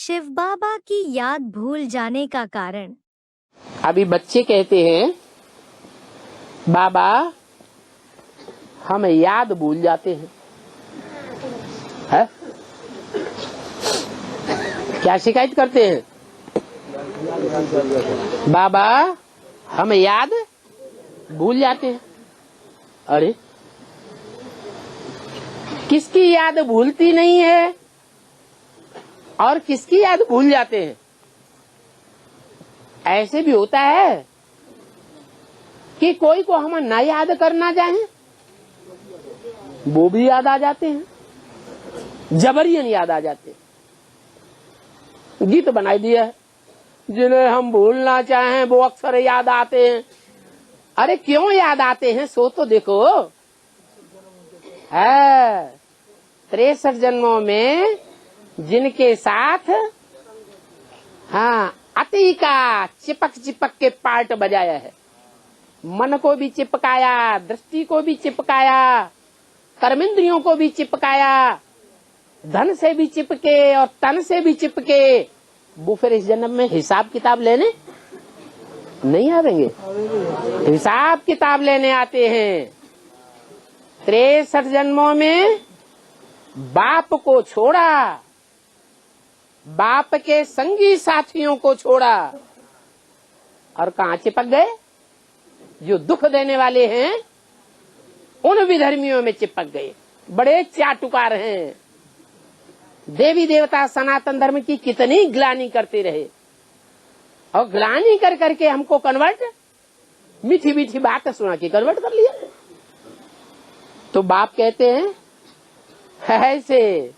शिव बाबा की याद भूल जाने का कारण। अभी बच्चे कहते हैं बाबा हम याद भूल जाते हैं, है? क्या शिकायत करते हैं? बाबा हम याद भूल जाते हैं। अरे किसकी याद भूलती नहीं है और किसकी याद भूल जाते हैं? ऐसे भी होता है कि कोई को हम ना याद करना चाहें, वो भी याद आ जाते हैं, जबरियन याद आ जाते हैं। गीत बनाई दिया है, जिन्हें हम भूलना चाहें वो अक्सर याद आते हैं। अरे क्यों याद आते हैं सो तो देखो। है 63 जन्मों में जिनके साथ अति का चिपक चिपक के पार्ट बजाया है, मन को भी चिपकाया, दृष्टि को भी चिपकाया, कर्मेंद्रियों को भी चिपकाया, धन से भी चिपके और तन से भी चिपके, वो फिर इस जन्म में हिसाब किताब लेने नहीं आवेंगे। हिसाब किताब लेने आते हैं। 63 जन्मों में बाप को छोड़ा, बाप के संगी साथियों को छोड़ा और कहाँ चिपक गए? जो दुख देने वाले हैं उन विधर्मियों में चिपक गए। बड़े चाटुकार हैं। देवी देवता सनातन धर्म की कितनी ग्लानि करते रहे और ग्लानि कर करके हमको कन्वर्ट, मीठी मीठी बात सुना के कन्वर्ट कर लिया। तो बाप कहते हैं ऐसे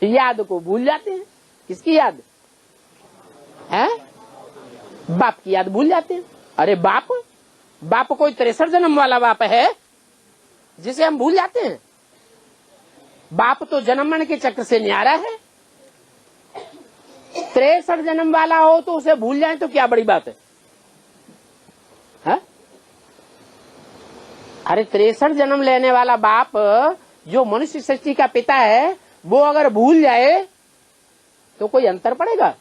याद को भूल जाते हैं। किसकी याद है? बाप की याद भूल जाते हैं। अरे बाप कोई 63 जन्म वाला बाप है जिसे हम भूल जाते हैं? बाप तो जन्म मरण के चक्र से न्यारा है। 63 जन्म वाला हो तो उसे भूल जाए तो क्या बड़ी बात है? अरे 63 जन्म लेने वाला बाप जो मनुष्य सृष्टि का पिता है, वो अगर भूल जाए तो कोई अंतर पड़ेगा?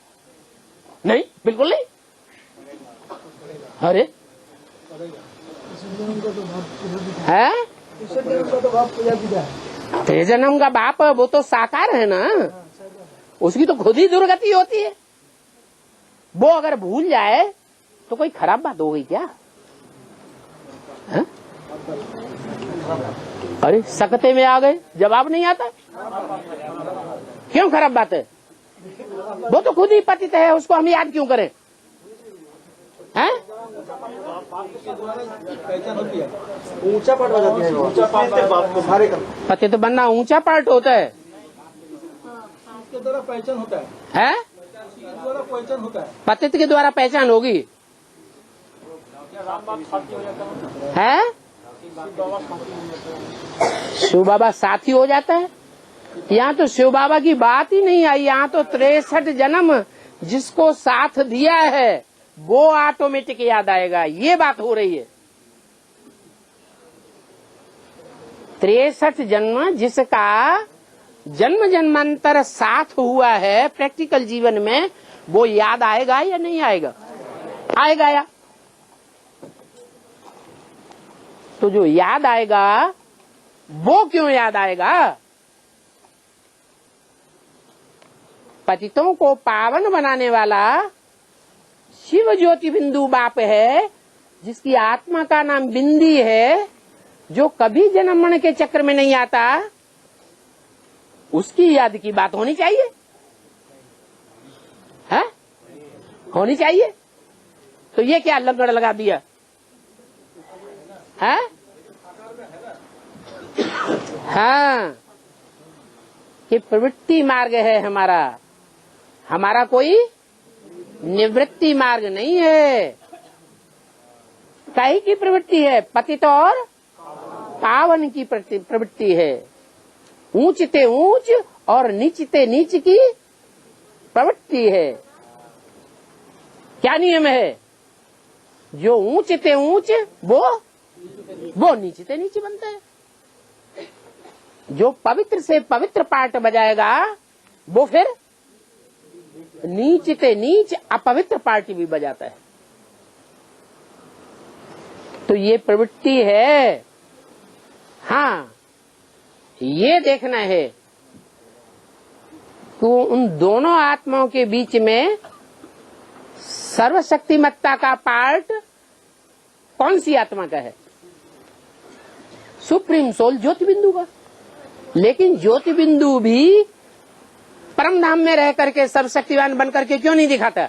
नहीं, बिल्कुल नहीं। अरे है 63 जन्म का बाप वो तो साकार है ना, उसकी तो खुद ही दुर्गति होती है। वो अगर भूल जाए तो कोई खराब बात हो गई क्या? है? अरे सकते में आ गए, जवाब नहीं आता। क्यों खराब बात है? वो तो खुद ही पतित है, उसको हम याद क्यों करें? हैं? ऊंचा पार्ट हो जाती है, ऊंचा पार्ट पतित बनना ऊंचा पार्ट होता है। इसके द्वारा पहचान होता है, द्वारा पहचान होता है। पतित के द्वारा पहचान होगी है? शिव बाबा साथी हो जाता है। यहाँ तो शिव बाबा की बात ही नहीं आई। यहाँ तो 63 जन्म जिसको साथ दिया है वो ऑटोमेटिक याद आएगा, ये बात हो रही है। 63 जन्म जिसका जन्म जन्मांतर साथ हुआ है प्रैक्टिकल जीवन में, वो याद आएगा या नहीं आएगा? आएगा या? तो जो याद आएगा वो क्यों याद आएगा? पतितों को पावन बनाने वाला शिव ज्योति बिंदु बाप है, जिसकी आत्मा का नाम बिंदी है, जो कभी जन्म मरण के चक्र में नहीं आता, उसकी याद की बात होनी चाहिए। है? होनी चाहिए। तो ये क्या लगड़ लगा दिया है? हाँ, ये प्रवृत्ति मार्ग है हमारा कोई निवृत्ति मार्ग नहीं है। काहे की प्रवृत्ति है? पतित और पावन की प्रवृत्ति है। ऊंचते ऊंच और नीचते नीच की प्रवृत्ति है। क्या नियम है? जो ऊंचते ऊंच वो नीचते नीचे बनता है। जो पवित्र से पवित्र पाठ बजाएगा वो फिर नीच ते नीच अपवित्र पार्टी भी बजाता है। तो ये प्रवृत्ति है। हाँ, ये देखना है कि उन दोनों आत्माओं के बीच में सर्वशक्तिमत्ता का पार्ट कौन सी आत्मा का है? सुप्रीम सोल ज्योति बिंदु का। लेकिन ज्योति बिंदु भी परम धाम में रह करके सर्वशक्तिवान बन करके क्यों नहीं दिखाता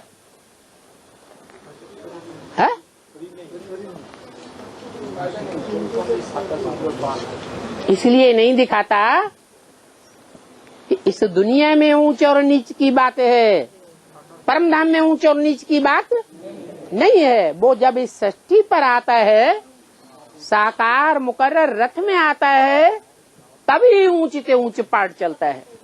है? इसलिए नहीं दिखाता कि इस दुनिया में ऊंच और नीच की बात है, परम धाम में ऊंच और नीच की बात नहीं है। वो जब इस सृष्टि पर आता है, साकार मुकर्रर रथ में आता है, तभी ऊंच से ऊंच पाठ चलता है।